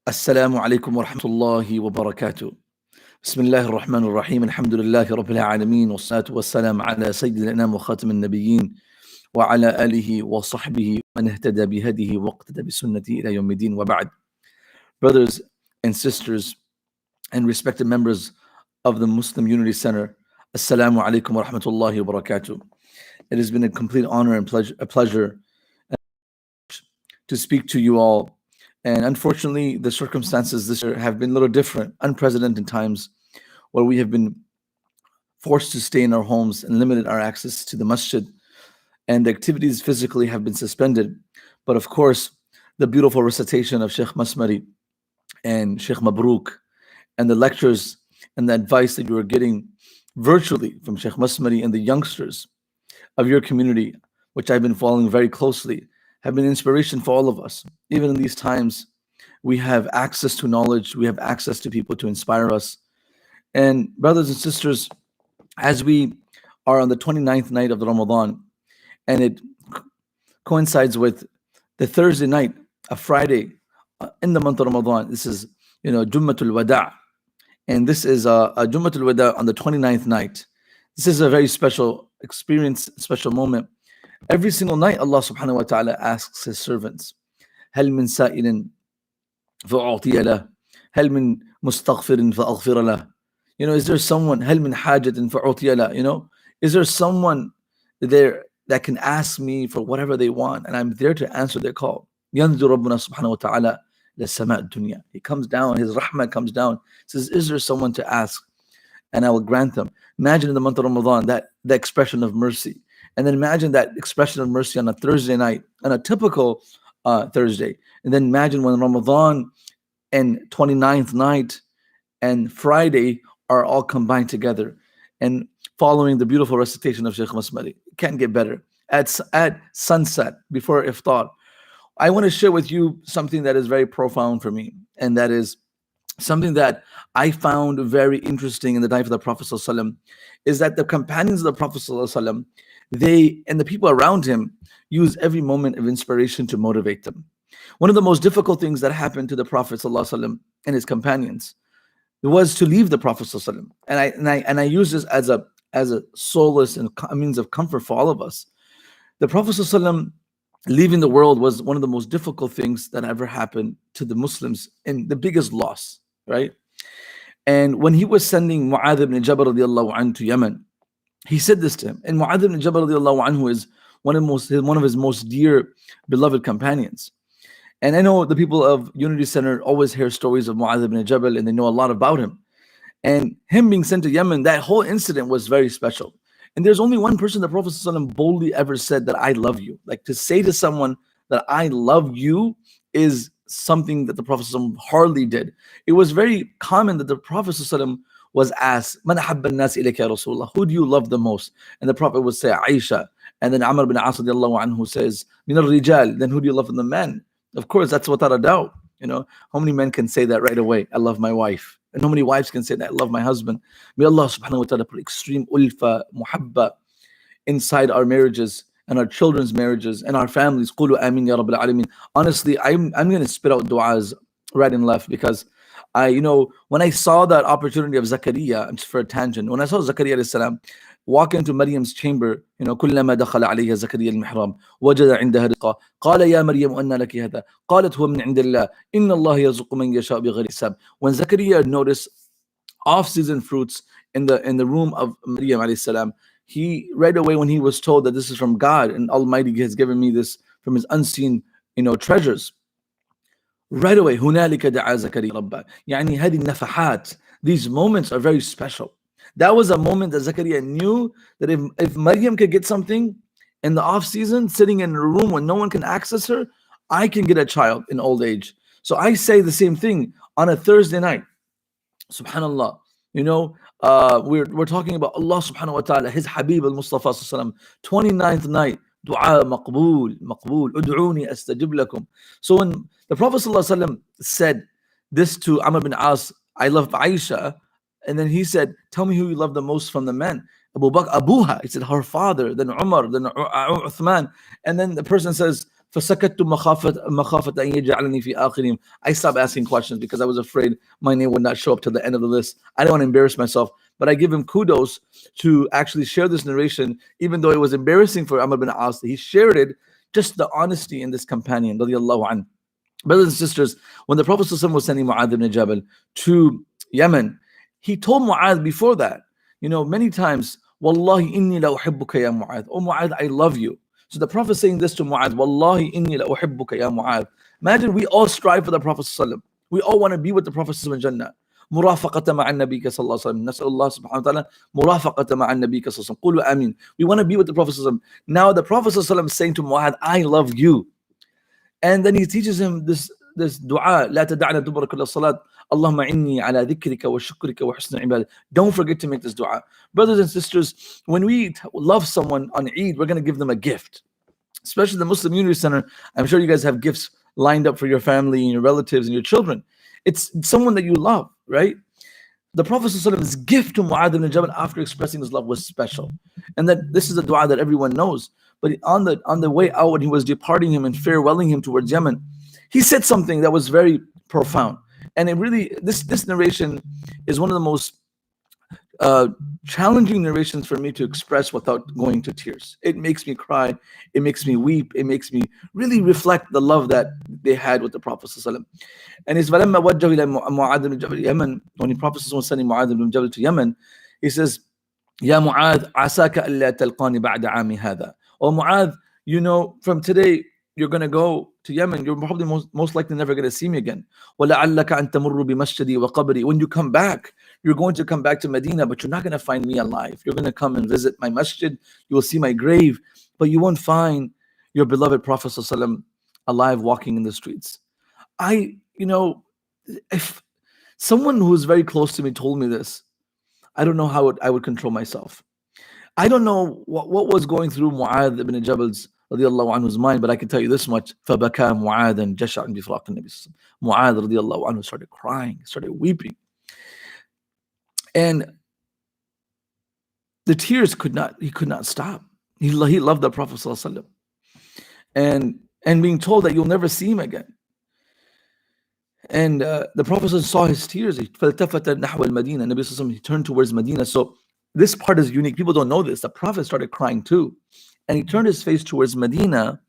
السلام عليكم ورحمة الله وبركاته. بسم الله الرحمن الرحيم. الحمد لله رب العالمين والصلاة والسلام على سيد الأنام وخاتم النبيين وعلى آله وصحبه من اهتدى بهديه واقتدى بسنته إلى يوم الدين وبعد. Brothers and sisters and respected members of the Muslim Unity Center, Assalamu alaikum wa rahmatullahi wa barakatuh. It has been a complete honor and pleasure to speak to you all. And unfortunately, the circumstances this year have been a little different, unprecedented times where we have been forced to stay in our homes and limited our access to the masjid. And the activities physically have been suspended. But of course, the beautiful recitation of Shaykh Masmari and Shaykh Mabrook and the lectures and the advice that you are getting virtually from Shaykh Masmari and the youngsters of your community, which I've been following very closely, have been inspiration for all of us. Even in these times, we have access to knowledge, we have access to people to inspire us. And brothers and sisters, as we are on the 29th night of the Ramadan, and it coincides with the Thursday night, a Friday in the month of Ramadan. This is, Jummatul Wada'. And this is a Jummatul Wada' on the 29th night. This is a very special experience, special moment. Every single night, Allah subhanahu wa ta'ala asks His servants, هل من سائل فأعطي له هل من مستغفر فأغفر له. Is there someone, هل من حاجة فأعطي له, is there someone there that can ask me for whatever they want, and I'm there to answer their call. ينزل ربنا سبحانه وتعالى للسماء الدنيا. He comes down, His rahmah comes down, says, is there someone to ask? And I will grant them. Imagine in the month of Ramadan, the expression of mercy. And then imagine that expression of mercy on a Thursday night, on a typical Thursday. And then imagine when Ramadan and 29th night and Friday are all combined together and following the beautiful recitation of Shaykh Masmari. It can't get better. At sunset, before iftar, I want to share with you something that is very profound for me. And that is something that I found very interesting in the life of the Prophet ﷺ, is that the companions of the Prophet ﷺ, they and the people around him use every moment of inspiration to motivate them. One of the most difficult things that happened to the Prophet ﷺ and his companions was to leave the Prophet ﷺ. And I use this as a solace and a means of comfort for all of us. The Prophet ﷺ leaving the world was one of the most difficult things that ever happened to the Muslims and the biggest loss, right? And when he was sending Mu'adh ibn Jabal radiallahu anhu to Yemen, he said this to him. And Mu'adh ibn Jabal radiallahu anhu is one of his most dear, beloved companions. And I know the people of Unity Center always hear stories of Mu'adh ibn Jabal, and they know a lot about him. And him being sent to Yemen, that whole incident was very special. And there's only one person the Prophet ﷺ boldly ever said that I love you. Like, to say to someone that I love you is something that the Prophet ﷺ hardly did. It was very common that the Prophet ﷺ was asked, Man ahabba an-nas ilayka ya Rasulullah? Who do you love the most? And the Prophet would say, Aisha. And then Amr bin As radiallahu anhu says, Min al-rijal. Then who do you love from the men? Of course, that's without a doubt. How many men can say that right away? I love my wife. And how many wives can say that? I love my husband. May Allah subhanahu wa ta'ala put extreme ulfa, muhabba inside our marriages and our children's marriages and our families. Qulu ameen ya rabbil alameen. Honestly, I'm going to spit out du'as right and left, because when I saw that opportunity of Zakaria, just for a tangent, when I saw Zakaria alayhi salam walk into Maryam's chamber, كلما دخل عليها زكريا المحراب وجد عندها رزقا قال يا مريم أن لك هذا قالت هو من عند الله إن الله يرزق من يشاء بغير حساب. When Zakaria noticed off-season fruits in the room of Maryam alayhi salam, he right away, when he was told that this is from God and Almighty has given me this from His unseen treasures, right away هنالك دعا زكريا ربه. يعني هذه النفحات, these moments are very special. That was a moment that Zakaria knew that if Maryam could get something in the off season, sitting in a room when no one can access her, I can get a child in old age. So I say the same thing on a Thursday night. Subhanallah. We're talking about Allah subhanahu wa ta'ala, His Habib al-Mustafa sallallahu 29th night. Dua maqbool, ud'uni astajib lakum. So when the Prophet sallallahu said this to Amr bin As, I love Aisha, and then he said, tell me who you love the most from the men. Abu Bakr, Abuha, he said her father, then Umar, then Uthman. And then the person says, فسكت مخافة أن يجعلني في آخرهم. I stopped asking questions because I was afraid my name would not show up to the end of the list. I don't want to embarrass myself, but I give him kudos to actually share this narration, even though it was embarrassing for Amr bin As. He shared it, just the honesty in this companion, radiallahu anhu. Brothers and sisters, when the Prophet ﷺ was sending Mu'adh ibn Jabal to Yemen, he told Mu'adh before that, many times, Wallahi inni la uhibbuka ya Mu'adh. Oh Mu'adh, I love you. So the Prophet saying this to Mu'adh, Wallahi inni la uhibbuka ya Mu'adh. Imagine we all strive for the Prophet ﷺ. We all want to be with the Prophet ﷺ in Jannah. مرافقة مع النبي صلى الله عليه وسلم. نسأل الله سبحانه وتعالى مرافقة مع النبي صلى الله عليه وسلم. قولوا آمين. We want to be with the Prophet ﷺ. Now the Prophet ﷺ is saying to Mu'adh, I love you. And then he teaches him this dua, لا تدعنا دبر كل الصلاة اللهم إني على ذكرك وشكرك وحسن عبادة. Don't forget to make this dua. Brothers and sisters, when we love someone on Eid, we're going to give them a gift. Especially the Muslim Unity Center, I'm sure you guys have gifts lined up for your family and your relatives and your children. It's someone that you love, right? The Prophet ﷺ's gift to Mu'adh ibn Jabal after expressing his love was special. And that this is a dua that everyone knows. But on the way out, when he was departing him and farewelling him towards Yemen, he said something that was very profound. And it really, this narration is one of the most challenging narrations for me to express without going to tears. It makes me cry. It makes me weep. It makes me really reflect the love that they had with the Prophet ﷺ. And it's فَلَمَّا وَجَّهُ إِلَى مُعَاذ بن جبل Yemen. When the Prophet was sending Mu'adh ibn Jabal to Yemen, he says, يا معاذ عساك ألا تلقاني بعد عامي هذا. Oh Mu'adh, from today you're going to go to Yemen. You're probably most likely never going to see me again. وَلَعَلَّكَ أَن تَمُرُّ بِمَسْجِدِي وَقَبْرِي. When you come back, you're going to come back to Medina, but you're not going to find me alive. You're going to come and visit my masjid. You will see my grave, but you won't find your beloved Prophet ﷺ alive walking in the streets. If someone who's very close to me told me this, I don't know how I would control myself. I don't know what was going through Mu'adh ibn Jabal's radiallahu anhu's mind, but I can tell you this much. فَبَكَى مُعَاذًا جَشَعًا بِفِرَاقِ النَّبِي. Mu'adh radiallahu anhu started crying, started weeping. And the tears he could not stop. He loved the Prophet ﷺ. And being told that you'll never see him again. And the Prophet saw his tears. فَالْتَفَتَ نَحْوَ الْمَدِينَ. Nabi ﷺ, he turned towards Medina. So this part is unique. People don't know this. The Prophet started crying too. And he turned his face towards Medina,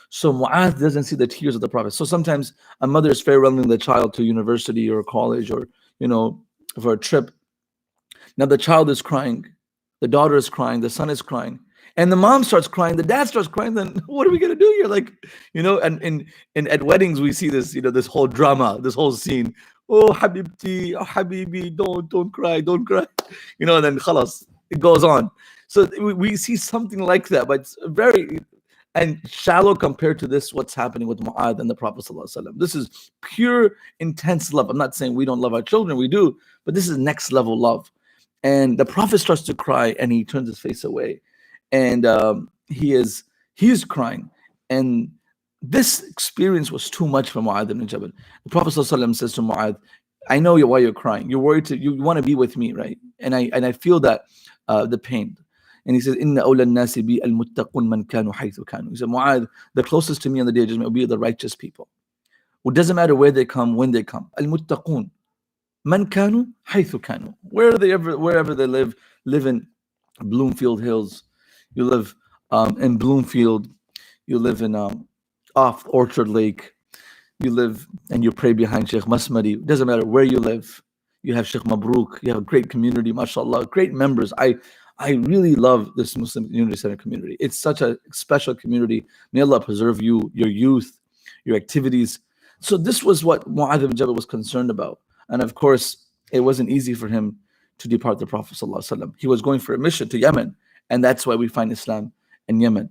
so Mu'adh doesn't see the tears of the Prophet. So sometimes a mother is farewelling the child to university or college or, for a trip. Now the child is crying, the daughter is crying, the son is crying, and the mom starts crying, the dad starts crying. Then what are we gonna do here? And at weddings we see this, this whole drama, this whole scene. Oh habibti, oh habibi, don't cry, and then khalas, it goes on. So we see something like that, but it's very shallow compared to this, what's happening with Mu'adh and the Prophet ﷺ. This is pure, intense love. I'm not saying we don't love our children, we do, but this is next level love. And the Prophet starts to cry and he turns his face away. And he is crying. And this experience was too much for Mu'adh ibn Jabal. The Prophet ﷺ says to Mu'adh, I know why you're crying. You're worried you want to be with me, right? And I feel that the pain. And he says, إِنَّ أَوْلَى النَّاسِ بِي الْمُتَّقُونَ مَنْ كَانُوا حَيْثُ كَانُوا. He said, Mu'adh, the closest to me on the day of judgment will be the righteous people. It doesn't matter where they come, when they come. الْمُتَّقُونَ مَنْ كَانُوا حَيْثُ كَانُوا. Wherever they live in Bloomfield Hills. You live in Bloomfield. You live in off Orchard Lake. You live and you pray behind Shaykh Masmadi. It doesn't matter where you live. You have Shaykh Mabruk. You have a great community, mashallah, great members. I really love this Muslim Unity Center community. It's such a special community. May Allah preserve you, your youth, your activities. So this was what Mu'adh ibn Jabal was concerned about. And of course, it wasn't easy for him to depart the Prophet ﷺ. He was going for a mission to Yemen. And that's why we find Islam in Yemen.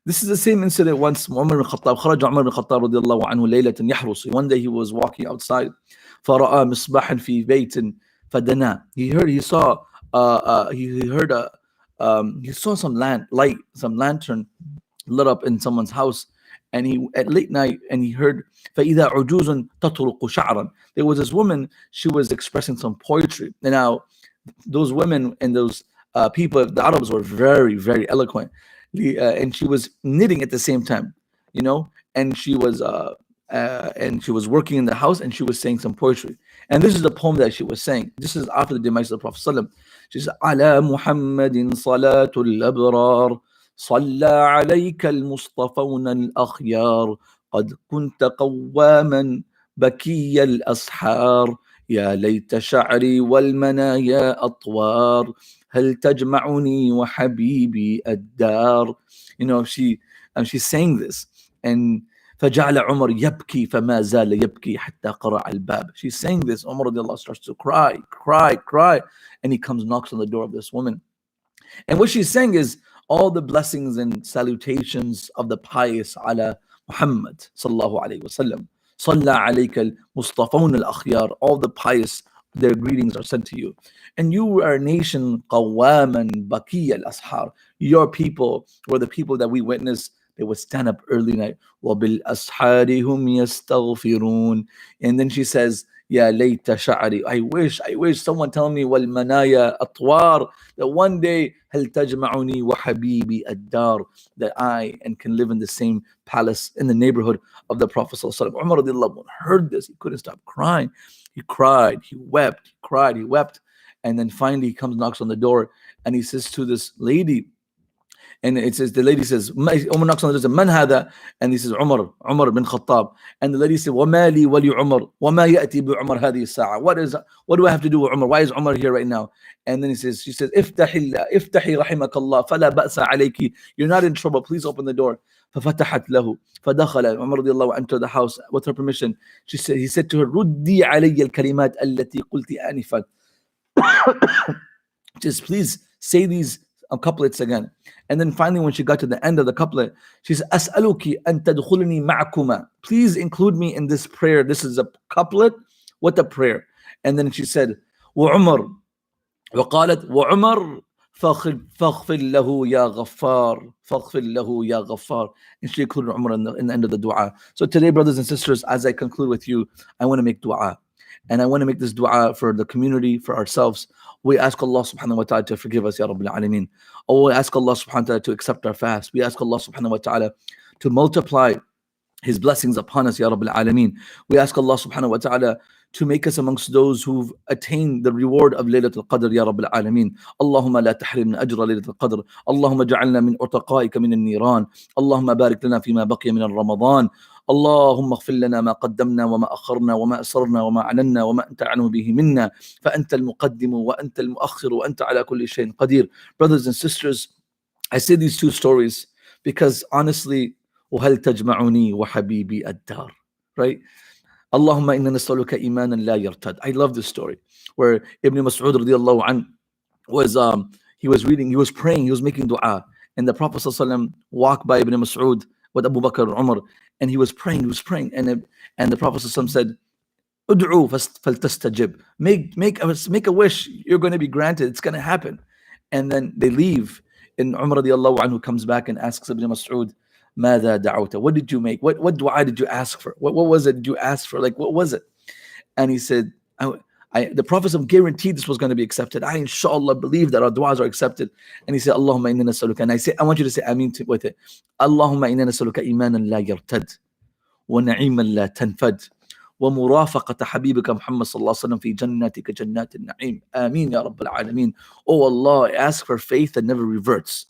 This is the same incident once Umar ibn Khattab, خرج عمر بن الخطاب رضي الله عنه ليلة يحرس. One day he was walking outside. فرأى مصباحا في بيت فدنا. He saw some lantern lit up in someone's house, and he at late night, and he heard فإذا عجوز تطرق شعرا. There was this woman, she was expressing some poetry. And now those women and those people, the Arabs were very, very eloquent. And she was knitting at the same time, and she was working in the house, and she was saying some poetry. And this is the poem that she was saying. This is after the demise of the Prophet ﷺ. She says, "Ala Muhammadin salatul abrar, صلى عليك المصطفون الأخيار قد كنت قواما بكي الأسحار يا ليت شعري والمنايا أطوار هل تجمعني وحبيبي الدار." You know, she's saying this, and فجعل عمر يبكي فما زال يبكي حتى قرع الباب. She's saying this. Umar radiallahu starts to cry, and he comes, knocks on the door of this woman. And what she's saying is all the blessings and salutations of the pious ala Muhammad sallallahu alayhi wasallam. صلى عليك المصطفون الأخيار. All the pious, their greetings are sent to you. And you are a nation قواما بكي الأسحار. Your people were the people that we witnessed. They would stand up early night. وَبِالْأَسْحَارِ هُمْ يَسْتَغْفِرُونَ. And then she says, يا ليت شعري. I wish someone tell me والمنايا أطوار, that one day هل تجمعني وحبيبي الدار, that I and can live in the same palace in the neighborhood of the Prophet ﷺ. Umar radiallahu anhu heard this. He couldn't stop crying. He cried, he wept, he wept. And then finally he comes, knocks on the door, and he says to this lady, and it says, the lady says, Umar knocks on the door, Man hada? And he says, Umar bin Khattab. And the lady said, وَمَا لِي وَلِي عُمَرْ وَمَا يَأْتِي بِعُمَرْ هَذِهِ السَّاعَةِ. What do I have to do with Umar? Why is Umar here right now? And then she says, افتحي رحمك الله فلا بأس عليك. You're not in trouble, please open the door. ففتحت له فدخل Umar رضي الله entered the house with her permission. He said to her, ردي علي الكلمات التي قلت آنفا. Just please say these couplets again. And then finally, when she got to the end of the couplet, she says, أسألك أن تدخلني معكما. Please include me in this prayer. This is a couplet with a prayer. And then she said, وعمر وقالت وعمر فاغفر له يا غفار فاغفر له يا غفار. And she included Umar in the end of the dua. So today, brothers and sisters, as I conclude with you, I want to make dua. And I want to make this dua for the community, for ourselves. We ask Allah subhanahu wa ta'ala to forgive us, Ya Rabbil Alameen. Oh, we ask Allah subhanahu wa ta'ala to accept our fast. We ask Allah subhanahu wa ta'ala to multiply His blessings upon us, Ya Rabbil Alameen. We ask Allah subhanahu wa ta'ala to make us amongst those who've attained the reward of Laylatul Qadr, Ya Rabbil Alameen. Allahumma la tahrimna ajra Laylatul Qadr. Allahumma ja'alna min urtaqaika min al-niran. Allahumma barik lana fima baqiya min al-Ramadan. اللهم اغفر لنا ما قدمنا وما أخرنا وما أسررنا وما أعلنا وما أنت عنه به منا فأنت المقدم وأنت المؤخر وأنت على كل شيء قدير. Brothers and sisters, I say these two stories because honestly, وهل تجمعني وحبيبي الدار, right? اللهم إنا نسألك إيمانا لا يرتد. I love this story where Ibn Mas'ud radiallahu anh was he was praying, he was making dua, and the Prophet ﷺ walked by Ibn Mas'ud with Abu Bakr and Umar, and he was praying, and the Prophet ﷺ said, "Ud'u faltastajib." Make a wish, you're going to be granted, it's going to happen. And then they leave, and Umar radiallahu anhu comes back and asks Ibn Mas'ud, "Mada da'awta?" What did you make? What dua did you ask for? What was it you asked for? Like, what was it? And he said, the Prophet guaranteed this was going to be accepted. I inshallah believe that our du'as are accepted. And he said, Allahumma inna nasaluka. And I want you to say Ameen with it. Allahumma inna nasaluka imanan la yartad, wa na'iman la tanfad, wa murafaqata habibika Muhammad sallallahu alaihi wasallam fi jannatika jannatin na'im. Ameen ya Rabbil Alameen. Oh Allah, I ask for faith that never reverts,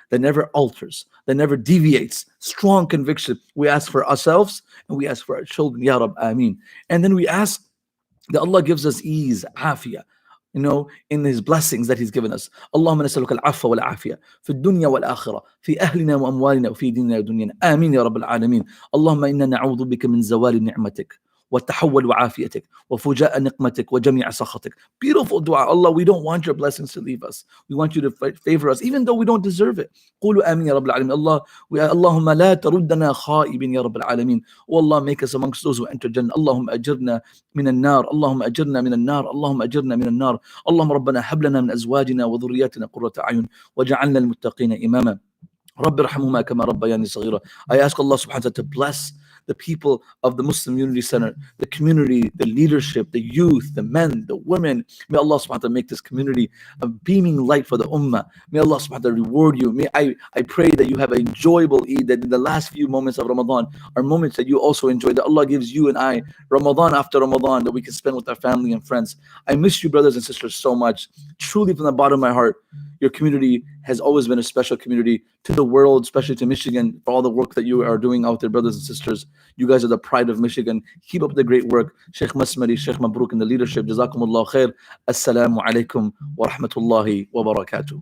that never alters, that never deviates. Strong conviction. We ask for ourselves and we ask for our children. Ya Rabb, Ameen. And then we ask that Allah gives us ease, afiyah, in His blessings that He's given us. Allahumma nasaluka al-afwa wal-afiyah fi dunya wal-akhirah, fi ahlina wa amwalina wa fi dinina wa dunyana. Ameen ya Rabbil Alameen. Allahumma inna na'udhu bika min zawali ni'matik وتحول وعافيتك وفجاء نقمتك وجميع سخطك. Beautiful dua. Allah, we don't want your blessings to leave us. We want you to favor us even though we don't deserve it. قولوا آمين يا رب العالمين. Allah, اللهم لا تردنا خائبين يا رب العالمين. Oh Allah, make us amongst those who enter Jannah. اللهم أجرنا من النار. اللهم أجرنا من النار. اللهم أجرنا من النار. اللهم ربنا هب لنا من أزواجنا وذرياتنا قرة أعين وجعلنا المتقين إماما. رب ارحمهما كما ربياني صغيرا. I ask Allah subhanahu wa ta'ala to bless the people of the Muslim Unity Center, the community, the leadership, the youth, the men, the women. May Allah subhanahu wa ta'ala make this community a beaming light for the ummah. May Allah subhanahu wa ta'ala reward you. May I pray that you have an enjoyable Eid, that in the last few moments of Ramadan are moments that you also enjoy, that Allah gives you and I Ramadan after Ramadan that we can spend with our family and friends. I miss you, brothers and sisters, so much. Truly, from the bottom of my heart, your community has always been a special community to the world, especially to Michigan, for all the work that you are doing out there, brothers and sisters. You guys are the pride of Michigan. Keep up the great work. Shaykh Masmari, Shaykh Mabruk, and the leadership. Jazakumullah khair. Assalamu alaikum wa rahmatullahi wa barakatuh.